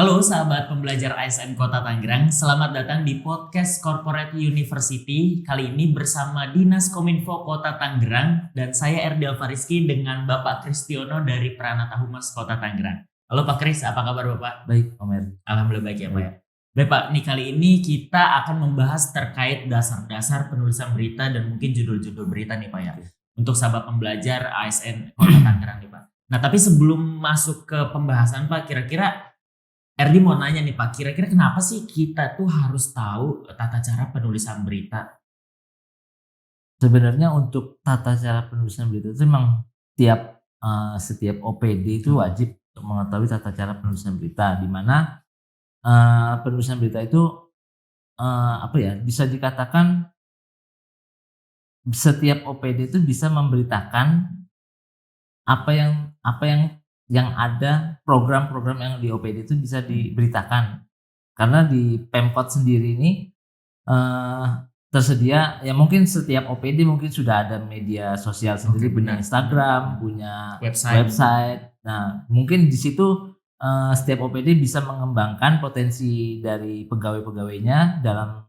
Halo sahabat pembelajar ASN Kota Tangerang, selamat datang di podcast Corporate University. Kali ini bersama Dinas Kominfo Kota Tangerang dan saya Erdal Fariski dengan Bapak Kristiono dari Pranata Humas Kota Tangerang. Halo Pak Kris, apa kabar Bapak? Baik, Om Erdi. Alhamdulillah baik ya Pak ya. Baik Pak, nih kali ini kita akan membahas terkait dasar-dasar penulisan berita dan mungkin judul-judul berita nih Pak ya. Untuk sahabat pembelajar ASN Kota Tangerang nih Pak. Nah tapi sebelum masuk ke pembahasan Pak, kira-kira Erdi mau nanya nih Pak, kira-kira kenapa sih kita tuh harus tahu tata cara penulisan berita? Sebenarnya untuk tata cara penulisan berita itu memang setiap OPD itu wajib untuk mengetahui tata cara penulisan berita, di mana penulisan berita itu bisa dikatakan setiap OPD itu bisa memberitakan apa yang ada, program-program yang di OPD itu bisa diberitakan. Karena di Pemkot sendiri ini tersedia, ya mungkin setiap OPD mungkin sudah ada media sosial sendiri, punya Instagram, punya website. Nah, mungkin di situ setiap OPD bisa mengembangkan potensi dari pegawai-pegawainya dalam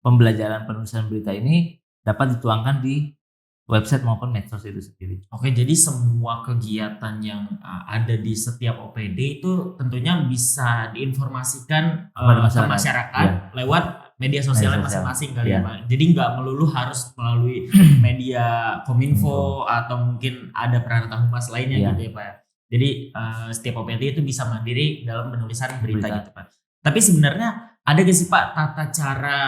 pembelajaran penulisan berita ini dapat dituangkan di website maupun medsos itu sendiri. Oke, jadi semua kegiatan yang ada di setiap OPD itu tentunya bisa diinformasikan ke masyarakat lewat media sosialnya masing-masing kali ya Pak. Jadi nggak melulu harus melalui media Kominfo atau mungkin ada Pranata Humas lainnya gitu ya Pak. Jadi setiap OPD itu bisa mandiri dalam penulisan berita gitu Pak. Tapi sebenarnya ada gak sih Pak tata cara,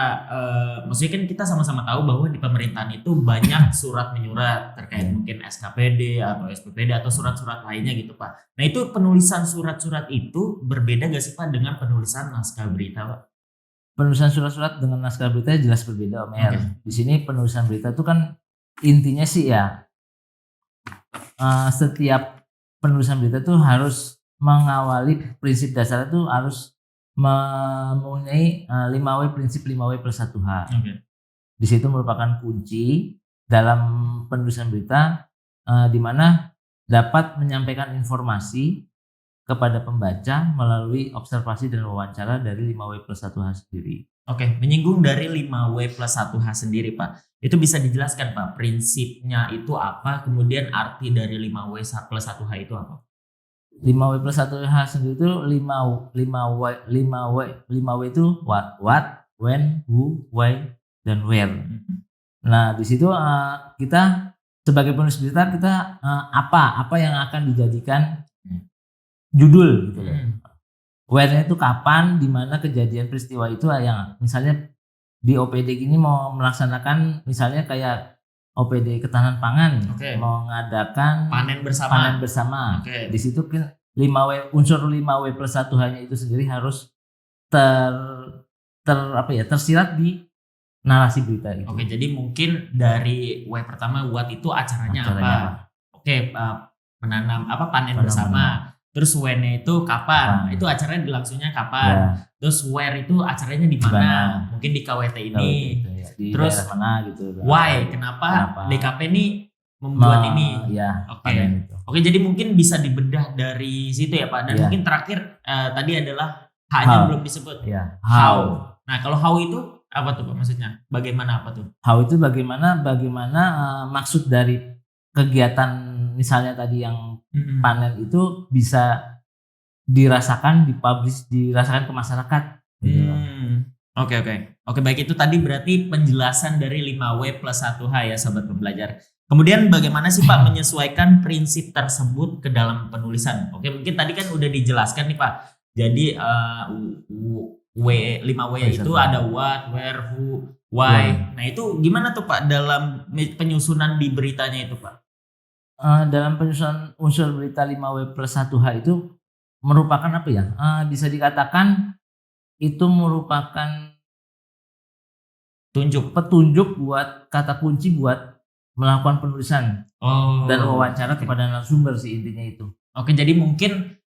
maksudnya kan kita sama-sama tahu bahwa di pemerintahan itu banyak surat menyurat terkait mungkin SKPD atau SPPD atau surat-surat lainnya gitu Pak. Nah itu penulisan surat-surat itu berbeda gak sih Pak dengan penulisan naskah berita Pak? Penulisan surat-surat dengan naskah berita jelas berbeda Om Er. Di sini penulisan berita itu kan intinya sih ya setiap penulisan berita itu harus mengawali prinsip dasar itu harus mempunyai 5W prinsip 5W+1H. Di situ merupakan kunci dalam penulisan berita di mana dapat menyampaikan informasi kepada pembaca melalui observasi dan wawancara dari 5W+1H sendiri. Oke, menyinggung dari 5W+1H sendiri Pak. Itu bisa dijelaskan Pak, prinsipnya itu apa, kemudian arti dari 5W+1H itu apa? 5W+1H sendiri itu 5W itu what, when, who, why, dan where. Nah di situ kita sebagai penulis berita kita apa yang akan dijadikan judul gitu. Where-nya itu kapan, di mana kejadian peristiwa itu yang misalnya di OPD gini mau melaksanakan misalnya kayak OPD ketahanan pangan mau mengadakan panen bersama. Di situ kan unsur 5W+1H-nya itu sendiri harus tersirat di narasi berita itu. Oke, jadi mungkin dari W pertama what itu acaranya apa? Oke, panen bersama. Terus when-nya itu kapan? Itu acaranya berlangsungnya kapan? Terus where itu acaranya di mana? Mungkin di KWT ini. Di terus mana gitu. Why? Kenapa DKP ini membuat ini? Oke, jadi mungkin bisa dibedah dari situ ya Pak. Dan mungkin terakhir tadi adalah H-nya belum disebut. How. Nah, kalau how itu apa tuh Pak maksudnya? Bagaimana apa tuh? How itu bagaimana maksud dari kegiatan misalnya tadi yang panen itu bisa dirasakan, dirasakan ke masyarakat. Oke, baik, itu tadi berarti penjelasan dari 5W+1H ya Sobat Pembelajar. Kemudian bagaimana sih Pak menyesuaikan prinsip tersebut ke dalam penulisan? Oke, mungkin tadi kan udah dijelaskan nih Pak. Jadi 5W itu ada what, where, who, why. Nah itu gimana tuh Pak dalam penyusunan di beritanya itu Pak? Dalam penyusunan unsur berita 5W+1H itu merupakan apa ya? Bisa dikatakan itu merupakan petunjuk buat kata kunci buat melakukan penulisan dan wawancara kepada narasumber sih intinya itu. Oke, jadi mungkin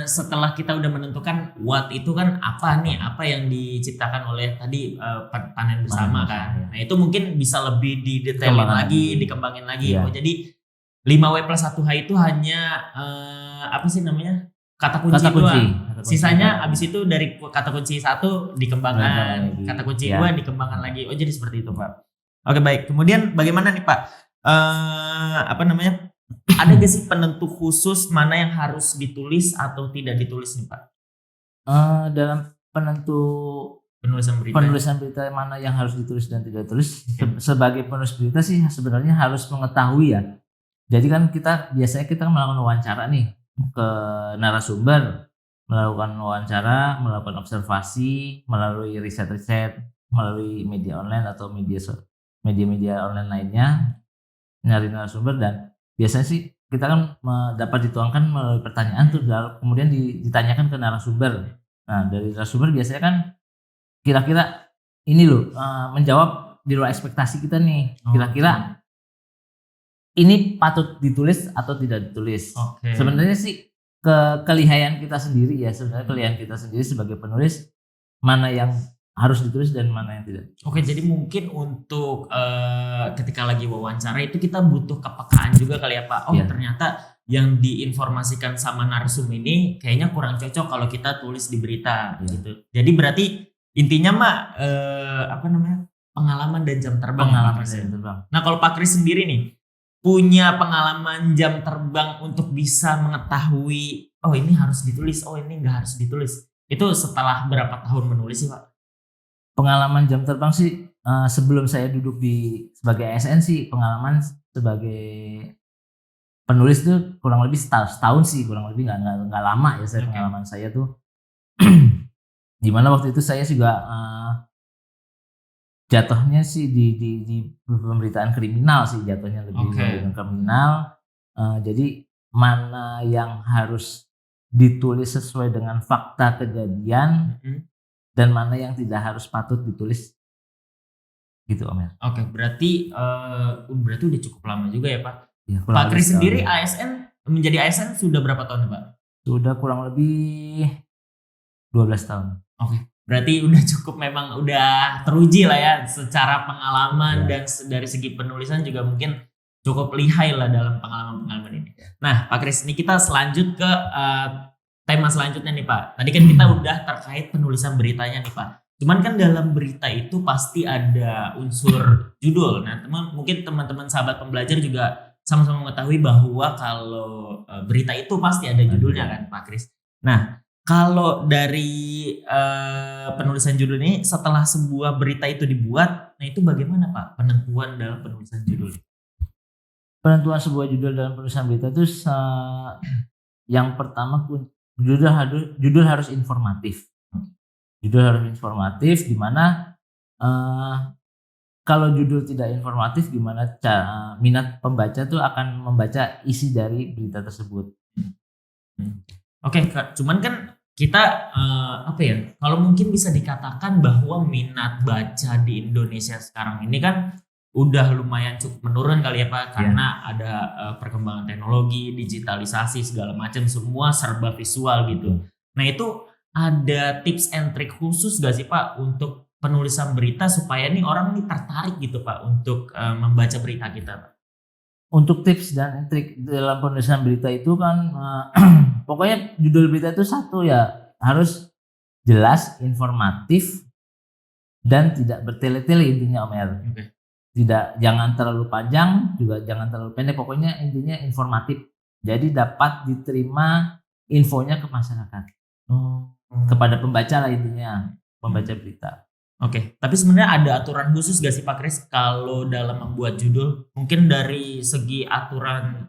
setelah kita udah menentukan what itu kan apa yang diciptakan oleh tadi panen bersama kan. Nah itu mungkin bisa lebih didetailin lagi, dikembangin lagi. Jadi 5W+1H itu hanya kata kunci doang. Sisanya abis itu dari kata kunci 1 dikembangkan, kata kunci 2 dikembangkan lagi. Oh jadi seperti itu Pak. Oke baik. Kemudian bagaimana nih Pak? Ada gak sih penentu khusus mana yang harus ditulis atau tidak ditulis nih Pak? Dalam penentu penulisan berita mana yang harus ditulis dan tidak ditulis, sebagai penulis berita sih sebenarnya harus mengetahui ya. Jadi kan biasanya kita melakukan wawancara nih ke narasumber, melakukan wawancara, melakukan observasi melalui riset-riset, melalui media online atau media online lainnya, nyari narasumber, dan biasanya sih kita kan dapat dituangkan melalui pertanyaan tuh, kemudian ditanyakan ke narasumber. Nah dari narasumber biasanya kan kira-kira ini loh menjawab di luar ekspektasi kita nih. Kira-kira ini patut ditulis atau tidak ditulis. Sebenarnya sih kelihayan kita sendiri ya, kelihayan kita sendiri sebagai penulis mana yang harus ditulis dan mana yang tidak. Jadi mungkin untuk ketika lagi wawancara itu kita butuh kepekaan juga kali ya Pak. Ternyata yang diinformasikan sama narsum ini kayaknya kurang cocok kalau kita tulis di berita gitu. Jadi berarti intinya pengalaman dan jam terbang. Nah kalau Pak Kris sendiri nih punya pengalaman jam terbang untuk bisa mengetahui ini harus ditulis, ini nggak harus ditulis, itu setelah berapa tahun menulis sih Pak? Pengalaman jam terbang sih sebelum saya duduk sebagai ASN sih, pengalaman sebagai penulis tuh kurang lebih setahun sih, kurang lebih nggak lama ya pengalaman saya tuh. Dimana waktu itu saya juga jatuhnya sih di pemberitaan kriminal sih, jatuhnya lebih kriminal. Jadi mana yang harus ditulis sesuai dengan fakta kejadian dan mana yang tidak harus patut ditulis gitu Om ya. Berarti udah cukup lama juga ya Pak. Ya, Pak Kris sendiri menjadi ASN sudah berapa tahun Pak? Sudah kurang lebih 12 tahun. Berarti udah cukup, memang udah teruji lah ya secara pengalaman dan dari segi penulisan juga mungkin cukup lihai lah dalam pengalaman-pengalaman ini. Nah Pak Kris, ini kita selanjut ke tema selanjutnya nih Pak. Tadi kan kita udah terkait penulisan beritanya nih Pak. Cuman kan dalam berita itu pasti ada unsur judul. Nah mungkin teman-teman sahabat pembelajar juga sama-sama mengetahui bahwa kalau berita itu pasti ada judulnya kan Pak Kris. Nah kalau dari penulisan judul ini setelah sebuah berita itu dibuat, nah itu bagaimana Pak penentuan dalam penulisan judul? Penentuan sebuah judul dalam penulisan berita itu yang pertama judul harus informatif. Judul harus informatif, di mana kalau judul tidak informatif, gimana minat pembaca tuh akan membaca isi dari berita tersebut. Cuman kan kita kalau mungkin bisa dikatakan bahwa minat baca di Indonesia sekarang ini kan udah lumayan cukup menurun kali ya Pak, karena ada perkembangan teknologi, digitalisasi segala macam, semua serba visual gitu. Nah itu ada tips and trick khusus gak sih Pak untuk penulisan berita supaya nih orang nih tertarik gitu Pak untuk membaca berita kita Pak? Untuk tips dan trik dalam penulisan berita itu kan pokoknya judul berita itu satu ya, harus jelas, informatif, dan tidak bertele-tele intinya Om Er. Jangan terlalu panjang, juga jangan terlalu pendek, pokoknya intinya informatif. Jadi dapat diterima infonya ke masyarakat. Kepada pembaca lah intinya, pembaca berita. Tapi sebenarnya ada aturan khusus gak sih Pak Kris kalau dalam membuat judul? Mungkin dari segi aturan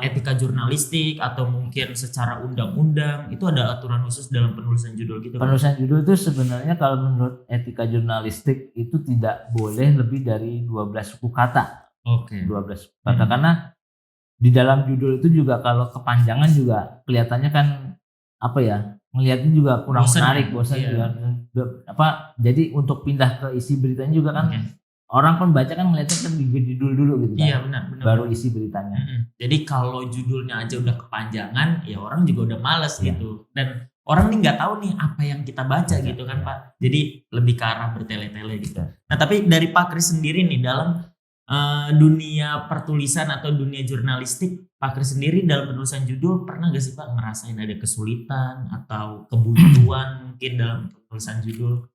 etika jurnalistik atau mungkin secara undang-undang itu ada aturan khusus dalam penulisan judul gitu? Penulisan judul itu sebenarnya kalau menurut etika jurnalistik itu tidak boleh lebih dari 12 suku kata. 12 suku kata karena di dalam judul itu juga kalau kepanjangan juga kelihatannya kan melihatnya juga kurang menarik, bosan juga. Jadi untuk pindah ke isi beritanya juga kan orang pembaca kan melihatnya kan di judul dulu gitu kan. Iya benar. Baru isi beritanya. Jadi kalau judulnya aja udah kepanjangan, ya orang juga udah males gitu. Dan orang nih nggak tahu nih apa yang kita baca gitu kan Pak. Jadi lebih ke arah bertele-tele gitu. Nah tapi dari Pak Kris sendiri nih dalam dunia pertulisan atau dunia jurnalistik, Pak Kris sendiri dalam penulisan judul pernah gak sih Pak ngerasain ada kesulitan atau kebuntuan mungkin dalam penulisan judul?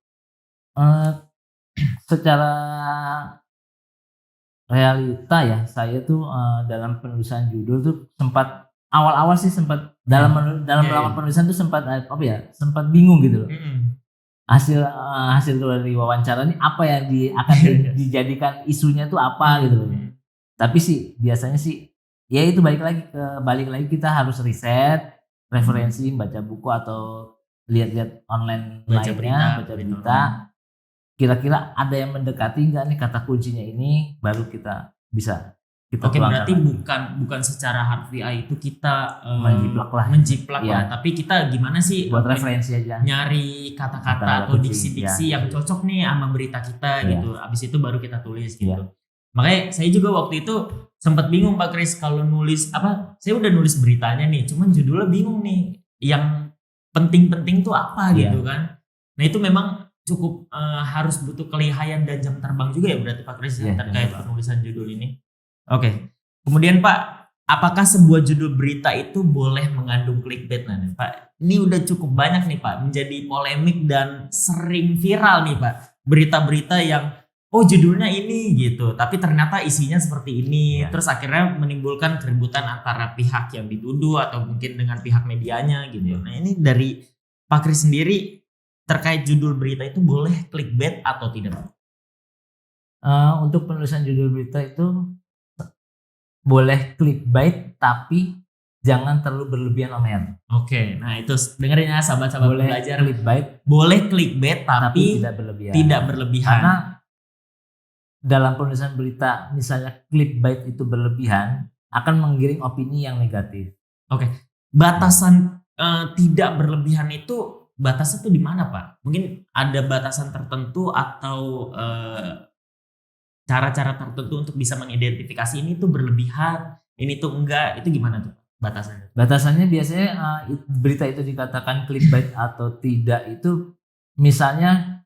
Secara realita ya, saya tuh dalam penulisan judul tuh sempat awal-awal sih sempat dalam melakukan penulisan tuh sempat sempat bingung gitu loh. Hasil dari wawancara ini apa yang akan dijadikan isunya tuh apa gitu loh. Tapi sih biasanya sih ya itu balik lagi kita harus riset, referensi, baca buku atau lihat-lihat online baca berita. Kira-kira ada yang mendekati enggak nih kata kuncinya ini, baru kita bisa Oke, berarti bukan secara harfiah itu kita menjiplak ya, tapi kita gimana sih buat referensi aja, nyari kata-kata atau diksi-diksi yang cocok nih sama berita kita gitu. Abis itu baru kita tulis gitu. Makanya saya juga waktu itu sempat bingung Pak Kris kalau nulis saya udah nulis beritanya nih, cuman judulnya bingung nih. Yang penting-penting tuh apa gitu kan. Nah, itu memang cukup harus butuh kelihayan dan jam terbang juga ya berarti Pak Kris terkait penulisan judul ini. Oke. Kemudian Pak, apakah sebuah judul berita itu boleh mengandung clickbait? Nah, Pak, ini udah cukup banyak nih Pak, menjadi polemik dan sering viral nih Pak. Berita-berita yang judulnya ini gitu, tapi ternyata isinya seperti ini. Terus akhirnya menimbulkan keributan antara pihak yang dituduh atau mungkin dengan pihak medianya gitu. Nah, ini dari Pak Kris sendiri terkait judul berita itu boleh clickbait atau tidak? Untuk penulisan judul berita itu boleh clickbait tapi jangan terlalu berlebihan Om Her. Oke, nah itu dengerin ya sahabat-sahabat belajar. Boleh clickbait tapi tidak berlebihan. Karena dalam penulisan berita misalnya clickbait itu berlebihan akan menggiring opini yang negatif. Oke, batasan tidak berlebihan itu batasnya tuh di mana Pak? Mungkin ada batasan tertentu atau cara-cara tertentu untuk bisa mengidentifikasi ini tuh berlebihan, ini tuh enggak, itu gimana tuh batasannya? Batasannya biasanya berita itu dikatakan clickbait atau tidak itu misalnya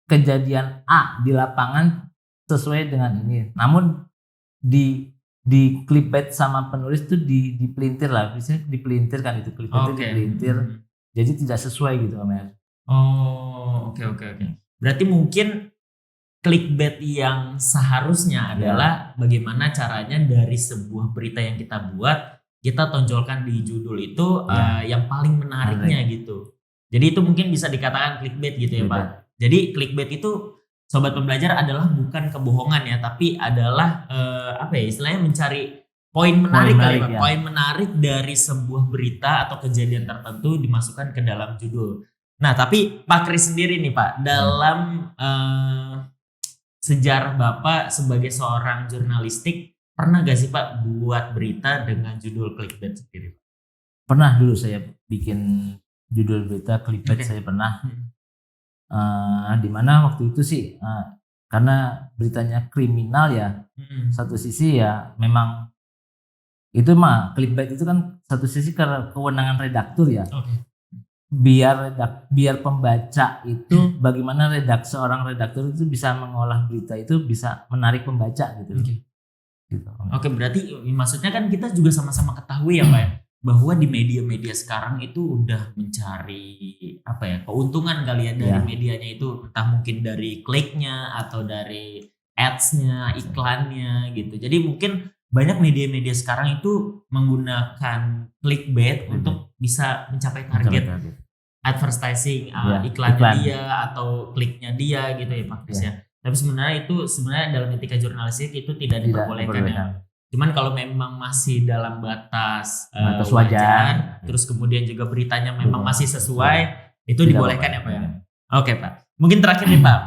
kejadian A di lapangan sesuai dengan ini, namun di clickbait sama penulis tuh dipelintir lah, biasanya dipelintir kan itu clickbait itu dipelintir, jadi tidak sesuai gitu Om Her. Oke. Berarti mungkin clickbait yang seharusnya adalah bagaimana caranya dari sebuah berita yang kita buat, kita tonjolkan di judul itu yang paling menariknya gitu. Jadi itu mungkin bisa dikatakan clickbait gitu ya Pak. Jadi clickbait itu sobat pembelajar adalah bukan kebohongan ya, tapi adalah istilahnya mencari poin menarik Pak. Poin menarik dari sebuah berita atau kejadian tertentu dimasukkan ke dalam judul. Nah, tapi Pak Kris sendiri nih Pak, dalam sejarah Bapak sebagai seorang jurnalistik, pernah gak sih Pak buat berita dengan judul clickbait sendiri? Pernah, dulu saya bikin judul berita clickbait. Saya pernah dimana waktu itu sih karena beritanya kriminal ya, satu sisi ya memang itu mah clickbait itu kan satu sisi karena kewenangan redaktur ya. Biar pembaca itu bagaimana seorang redaktur itu bisa mengolah berita itu bisa menarik pembaca gitu. Oke, berarti maksudnya kan kita juga sama-sama ketahui ya Pak ya, bahwa di media-media sekarang itu udah mencari keuntungan kali ya dari medianya itu, entah mungkin dari kliknya atau dari ads-nya, iklannya gitu. Jadi mungkin banyak media-media sekarang itu menggunakan clickbait untuk bisa mencapai target advertising, iklannya dia atau kliknya dia gitu ya Pak Kris ya. Tapi sebenarnya dalam etika jurnalistik itu tidak diperbolehkan ya. Cuman kalau memang masih dalam batas wajar, terus kemudian juga beritanya memang masih sesuai, itu dibolehkan ya Pak ya. Oke Pak. Mungkin terakhir nih Pak,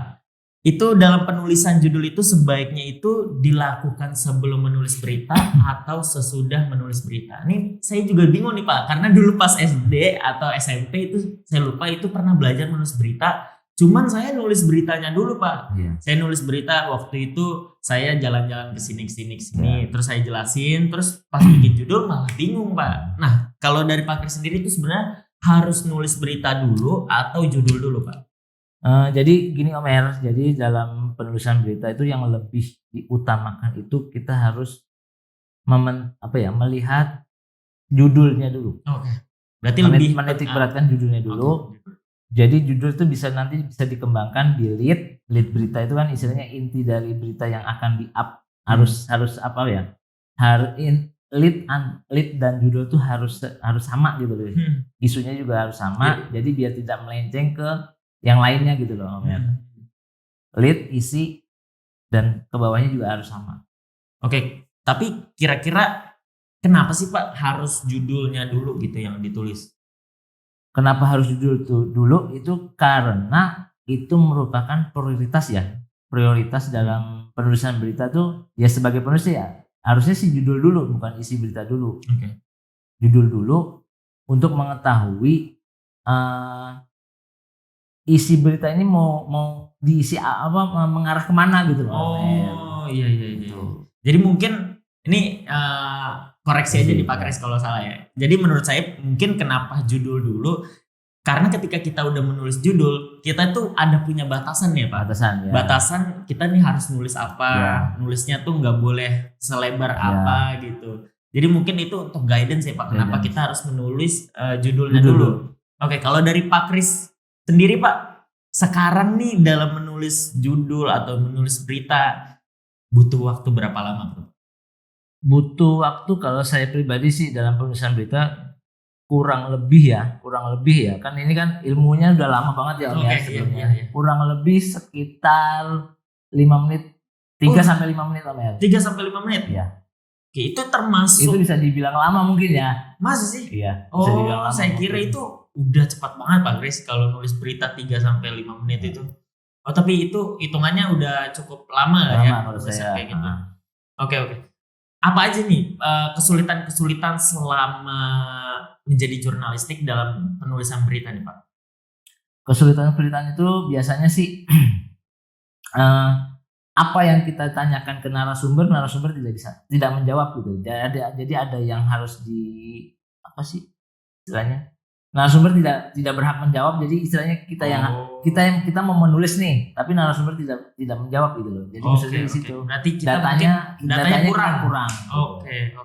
itu dalam penulisan judul itu sebaiknya itu dilakukan sebelum menulis berita atau sesudah menulis berita. Ini saya juga bingung nih Pak, karena dulu pas SD atau SMP itu saya lupa itu pernah belajar menulis berita. Cuman saya nulis beritanya dulu Pak. Saya nulis berita waktu itu saya jalan-jalan ke sini, terus saya jelasin, terus pas bikin judul malah bingung Pak. Nah, kalau dari Pak Kris sendiri itu sebenarnya harus nulis berita dulu atau judul dulu Pak? Jadi gini Om Her, jadi dalam penulisan berita itu yang lebih diutamakan itu kita harus melihat judulnya dulu. Oke. Berarti lebih menitik beratkan judulnya dulu. Okay. Jadi judul itu bisa dikembangkan di lead berita itu kan istilahnya inti dari berita yang akan di-up. Harus lead dan judul itu harus sama gitu loh. Isunya juga harus sama. Jadi biar tidak melenceng ke yang lainnya gitu loh. Lead, isi, dan ke bawahnya juga harus sama. Oke, tapi kira-kira kenapa sih Pak harus judulnya dulu gitu yang ditulis? Kenapa harus judul itu dulu? Itu karena itu merupakan prioritas dalam penulisan berita tuh ya sebagai penulis ya harusnya sih judul dulu bukan isi berita dulu. Okay. Judul dulu untuk mengetahui isi berita ini mau diisi mengarah kemana gitu loh. Oh iya. Jadi mungkin ini koreksi aja di Pak Kris kalau salah ya. Jadi menurut saya mungkin kenapa judul dulu karena ketika kita udah menulis judul kita tuh ada punya batasan ya Pak. Batasan kita nih harus nulis apa, nulisnya tuh nggak boleh selebar apa gitu. Jadi mungkin itu untuk guidance ya Pak. Kenapa kita harus menulis judulnya dulu. Oke, kalau dari Pak Kris sendiri Pak, sekarang nih dalam menulis judul atau menulis berita butuh waktu berapa lama Pak? Butuh waktu kalau saya pribadi sih dalam penulisan berita kurang lebih ya kan ini kan ilmunya udah lama banget ya Om ya sebelumnya. Kurang lebih sekitar 5 menit 3 sampai 5 menit Om ya. 3 sampai 5 menit? Iya. Oke, itu termasuk itu bisa dibilang lama mungkin ya. Masa sih? Iya. Oh, saya kira itu udah cepat banget Pak Kris kalau nulis berita 3 sampai 5 menit itu. Oh, tapi itu hitungannya udah cukup lama ya kalau saya kayak gitu. Oke. Apa aja nih kesulitan selama menjadi jurnalistik dalam penulisan berita nih Pak? Kesulitan itu biasanya sih apa yang kita tanyakan ke narasumber tidak menjawab gitu. Jadi ada yang harus istilahnya narasumber tidak berhak menjawab. Jadi istilahnya kita mau menulis nih, tapi narasumber tidak menjawab gitu loh. Jadi maksudnya di situ. Berarti kita datanya kurang. Oke.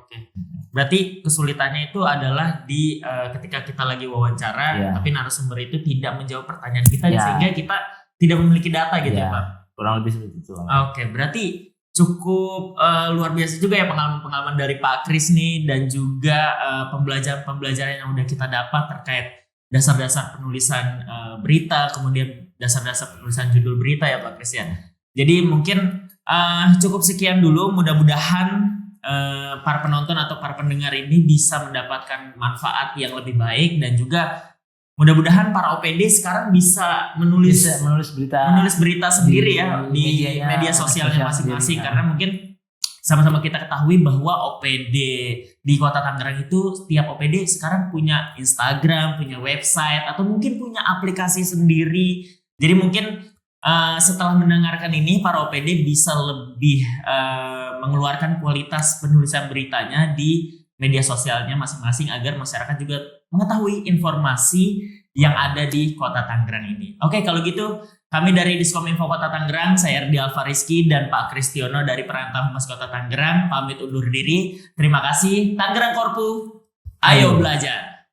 Berarti kesulitannya itu adalah di ketika kita lagi wawancara, tapi narasumber itu tidak menjawab pertanyaan kita sehingga kita tidak memiliki data gitu ya Pak. Kurang lebih seperti itu. Oke, berarti cukup luar biasa juga ya pengalaman dari Pak Kris nih dan juga pembelajaran yang udah kita dapat terkait dasar-dasar penulisan berita, kemudian dasar-dasar penulisan judul berita ya Pak Kris ya. Jadi mungkin cukup sekian dulu, mudah-mudahan para penonton atau para pendengar ini bisa mendapatkan manfaat yang lebih baik dan juga mudah-mudahan para OPD sekarang bisa menulis berita sendiri di media sosialnya masing-masing karena mungkin sama-sama kita ketahui bahwa OPD di Kota Tangerang itu setiap OPD sekarang punya Instagram, punya website atau mungkin punya aplikasi sendiri. Jadi mungkin setelah mendengarkan ini para OPD bisa lebih mengeluarkan kualitas penulisan beritanya di media sosialnya masing-masing agar masyarakat juga mengetahui informasi yang ada di Kota Tangerang ini. Oke, kalau gitu kami dari Diskominfo Kota Tangerang, saya Erdi Alfariski dan Pak Kristiono dari Perantau Humas Kota Tangerang pamit undur diri. Terima kasih. Tangerang Korpu, ayo belajar.